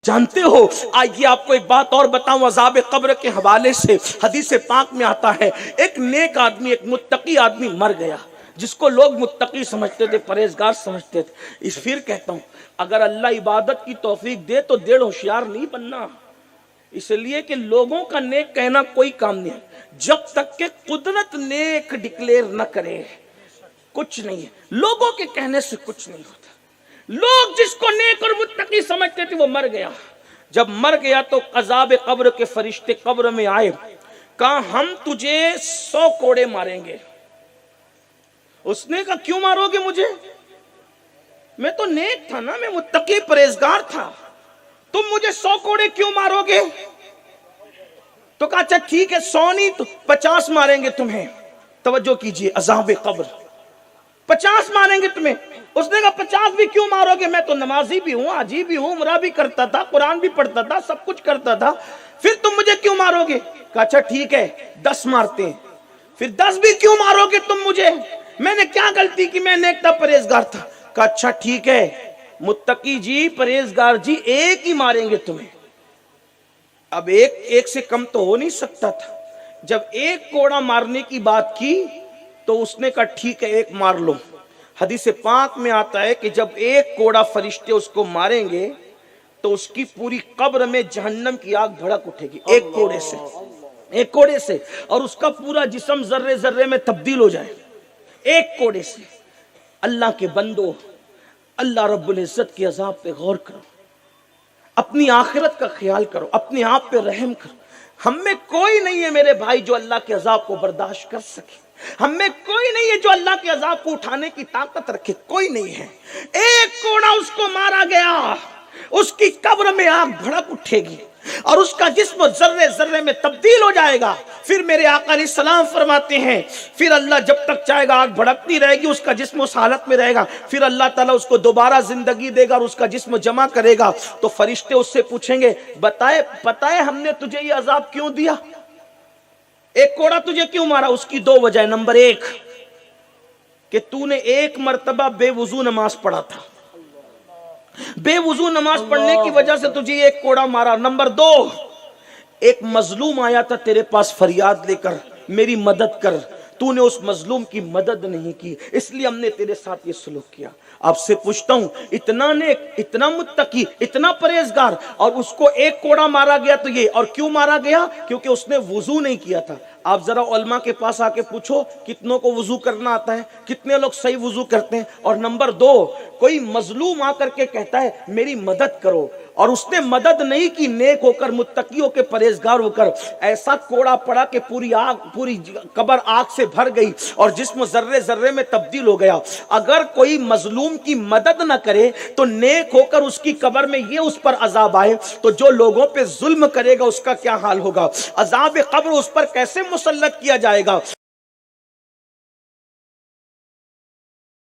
جانتے ہو، آئیے آپ کو ایک بات اور بتاؤں عذاب قبر کے حوالے سے۔ حدیث پاک میں آتا ہے ایک نیک آدمی، ایک متقی آدمی مر گیا، جس کو لوگ متقی سمجھتے تھے، پرہیزگار سمجھتے تھے۔ اس پھر کہتا ہوں اگر اللہ عبادت کی توفیق دے تو ڈیڑھ ہوشیار نہیں بننا، اس لیے کہ لوگوں کا نیک کہنا کوئی کام نہیں ہے، جب تک کہ قدرت نیک ڈکلیئر نہ کرے کچھ نہیں ہے۔ لوگوں کے کہنے سے کچھ نہیں ہوتا۔ لوگ جس کو نیک اور متقی سمجھتے تھے وہ مر گیا، جب مر گیا تو عذاب قبر کے فرشتے قبر میں آئے، کہا ہم تجھے 100 کوڑے ماریں گے۔ اس نے کہا کیوں مارو گے مجھے؟ میں تو نیک تھا نا، میں متقی پرہیزگار تھا، تم مجھے 100 کوڑے کیوں مارو گے؟ تو کہا اچھا ٹھیک ہے 100 نہیں تو 50 ماریں گے تمہیں۔ توجہ کیجئے، عذاب قبر 50 ماریں گے تمہیں۔ اس نے کہا 50 بھی کیوں مارو گے؟ میں تو نمازی بھی ہوں، حاجی بھی ہوں، عمرہ بھی کرتا تھا، قرآن بھی پڑھتا تھا، سب کچھ کرتا تھا، پھر تم مجھے کیوں مارو گے؟ کہا اچھا ٹھیک ہے 10 مارتے ہیں۔ پھر 10 بھی کیوں مارو گے تم مجھے؟ میں نے کیا غلطی کی؟ میں نیک تھا، پرہیزگار تھا۔ کہا اچھا ٹھیک ہے متقی جی، پرہیزگار جی، ایک ہی ماریں گے تمہیں۔ اب ایک سے کم تو ہو نہیں سکتا تھا۔ جب ایک کوڑا مارنے کی بات کی تو اس نے کہا ٹھیک ہے ایک مار لو۔ حدیث پاک میں آتا ہے کہ جب ایک کوڑا فرشتے اس کو ماریں گے تو اس کی پوری قبر میں جہنم کی آگ بھڑک اٹھے گی، ایک کوڑے سے، ایک کوڑے سے، اور اس کا پورا جسم ذرے ذرے میں تبدیل ہو جائے، ایک کوڑے سے۔ اللہ کے بندو، اللہ رب العزت کے عذاب پہ غور کرو، اپنی آخرت کا خیال کرو، اپنے آپ پہ رحم کرو۔ ہم میں کوئی نہیں ہے میرے بھائی جو اللہ کے عذاب کو برداشت کر سکے، ہم میں کوئی نہیں ہے جو اللہ کے عذاب کو اٹھانے کی طاقت رکھے، کوئی نہیں ہے۔ ایک کوڑا اس کو مارا گیا، اس کی قبر میں آگ بھڑک اٹھے گی اور اس کا جسم ذرے ذرے میں تبدیل ہو جائے گا۔ پھر میرے آقا علیہ السلام فرماتے ہیں پھر اللہ جب تک چاہے گا آگ بھڑکتی رہے گی، اس کا جسم اس حالت میں رہے گا، پھر اللہ تعالیٰ اس کو دوبارہ زندگی دے گا اور اس کا جسم جمع کرے گا۔ تو فرشتے اس سے پوچھیں گے بتائے ہم نے تجھے یہ عذاب کیوں دیا؟ ایک کوڑا تجھے کیوں مارا؟ اس کی 2 وجہ۔ نمبر 1 کہ تو نے ایک مرتبہ بے وضو نماز پڑھا تھا، بے وضو نماز پڑھنے کی وجہ سے تجھے ایک کوڑا مارا۔ نمبر 2 ایک مظلوم آیا تھا تیرے پاس فریاد لے کر میری مدد کر، تو نے اس مظلوم کی مدد نہیں کی، اس لیے ہم نے تیرے ساتھ یہ سلوک کیا۔ آپ سے پوچھتا ہوں اتنا نیک، اتنا متقی، اتنا پرہیزگار، اور اس کو ایک کوڑا مارا گیا تو یہ، اور کیوں مارا گیا؟ کیونکہ اس نے وضو نہیں کیا تھا۔ آپ ذرا علماء کے پاس آ کے پوچھو کتنوں کو وضو کرنا آتا ہے، کتنے لوگ صحیح وضو کرتے ہیں؟ اور نمبر 2 کوئی مظلوم آ کر کے کہتا ہے میری مدد کرو، اور اس نے مدد نہیں کی، نیک ہو کر، متقی ہو کے، پرہیزگار ہو کر، ایسا کوڑا پڑا کہ پوری قبر آگ سے بھر گئی اور جسم ذرے ذرے میں تبدیل ہو گیا۔ اگر کوئی مظلوم کی مدد نہ کرے تو نیک ہو کر اس کی قبر میں یہ اس پر عذاب آئے تو جو لوگوں پہ ظلم کرے گا اس کا کیا حال ہوگا؟ عذاب قبر اس پر کیسے مسلط کیا جائے گا؟